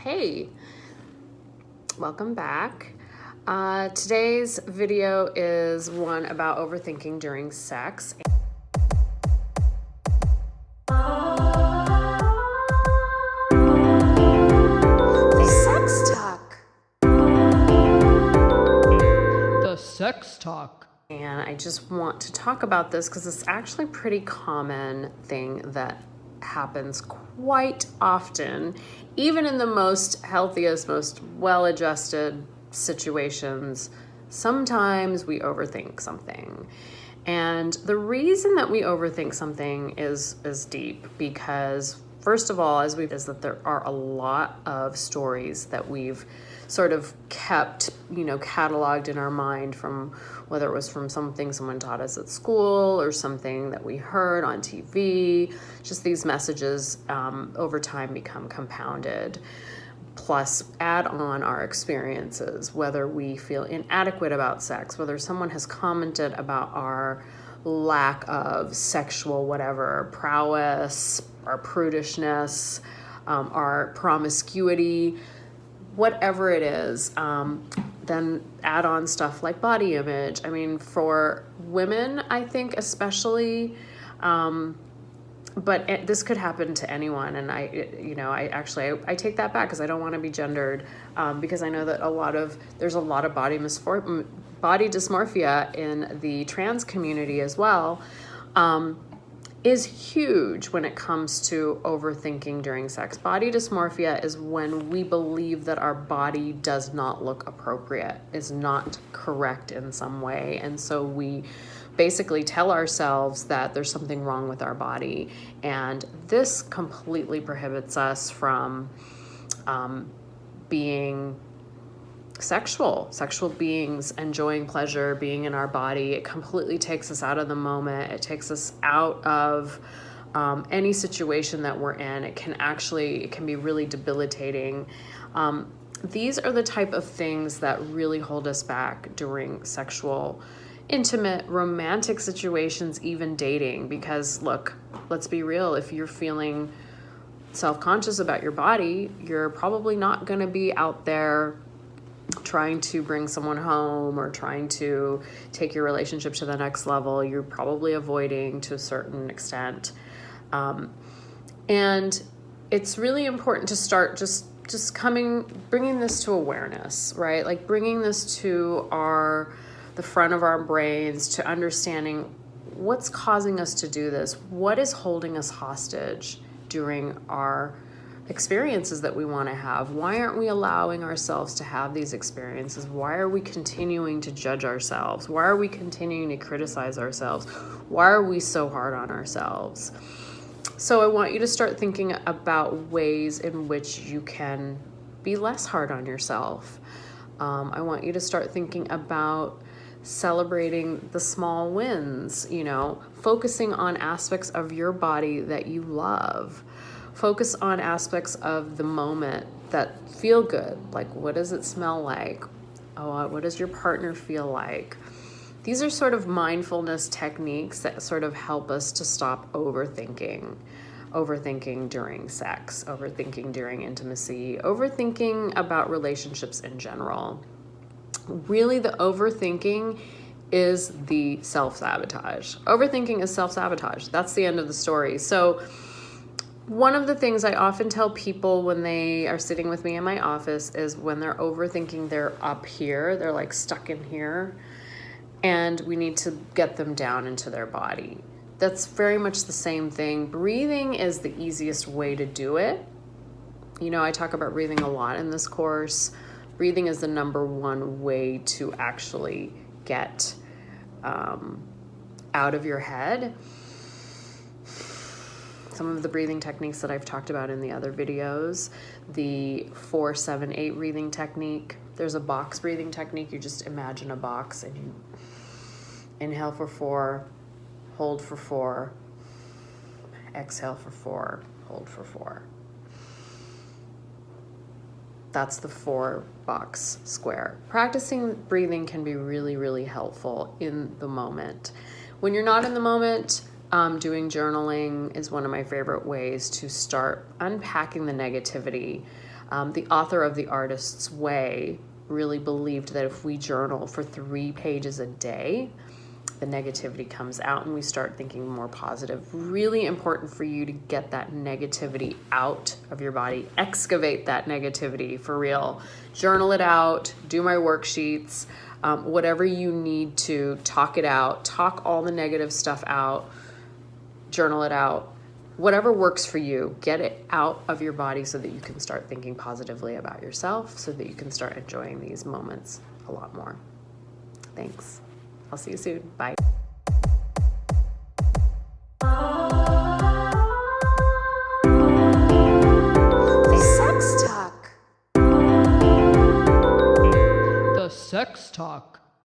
Hey, welcome back. Today's video is one about overthinking during sex. The sex talk. And I just want to talk about this because it's actually a pretty common thing that happens quite often, even in the most healthiest, most well-adjusted situations. Sometimes we overthink something. And the reason that we overthink something is deep because, first of all, is that there are a lot of stories that we've sort of kept, cataloged in our mind from whether it was from something someone taught us at school or something that we heard on TV. Just these messages over time become compounded. Plus, add on our experiences, whether we feel inadequate about sex, whether someone has commented about our lack of sexual prowess, our prudishness, our promiscuity, whatever it is, then add on stuff like body image. I mean, for women, I think especially, but this could happen to anyone. And I take that back because I don't want to be gendered, because I know that there's a lot of body dysmorphia in the trans community as well, is huge when it comes to overthinking during sex. Body dysmorphia is when we believe that our body does not look appropriate, is not correct in some way. And so we basically tell ourselves that there's something wrong with our body. And this completely prohibits us from being sexual beings, enjoying pleasure, being in our body. It completely takes us out of the moment. It takes us out of any situation that we're in. It can be really debilitating. These are the type of things that really hold us back during sexual, intimate, romantic situations, even dating. Because look, let's be real, if you're feeling self-conscious about your body, you're probably not going to be out there trying to bring someone home or trying to take your relationship to the next level. You're probably avoiding to a certain extent. And it's really important to start bringing this to awareness, right? Like bringing this to the front of our brains, to understanding what's causing us to do this. What is holding us hostage during our experiences that we want to have? Why aren't we allowing ourselves to have these experiences? Why are we continuing to judge ourselves? Why are we continuing to criticize ourselves? Why are we so hard on ourselves? So I want you to start thinking about ways in which you can be less hard on yourself. I want you to start thinking about celebrating the small wins, focusing on aspects of your body that you love. Focus on aspects of the moment that feel good. Like, what does it smell like? What does your partner feel like? These are sort of mindfulness techniques that sort of help us to stop overthinking during sex, overthinking during intimacy, overthinking about relationships in general. Really, the overthinking is the self-sabotage. Overthinking is self-sabotage. That's the end of the story. So one of the things I often tell people when they are sitting with me in my office is when they're overthinking, they're up here, they're like stuck in here, and we need to get them down into their body. That's very much the same thing. Breathing is the easiest way to do it. I talk about breathing a lot in this course. Breathing is the number one way to actually get out of your head. Some of the breathing techniques that I've talked about in the other videos, the 4-7-8 breathing technique. There's a box breathing technique. You just imagine a box and you inhale for 4, hold for 4, exhale for 4, hold for 4. That's the 4-box square. Practicing breathing can be really, really helpful in the moment. When you're not in the moment, Doing journaling is one of my favorite ways to start unpacking the negativity. The author of The Artist's Way really believed that if we journal for 3 pages a day, the negativity comes out and we start thinking more positive. Really important for you to get that negativity out of your body. Excavate that negativity for real. Journal it out, do my worksheets, whatever you need to, talk it out, talk all the negative stuff out, journal it out. Whatever works for you, get it out of your body so that you can start thinking positively about yourself, so that you can start enjoying these moments a lot more. Thanks. I'll see you soon. Bye. The Sex Talk.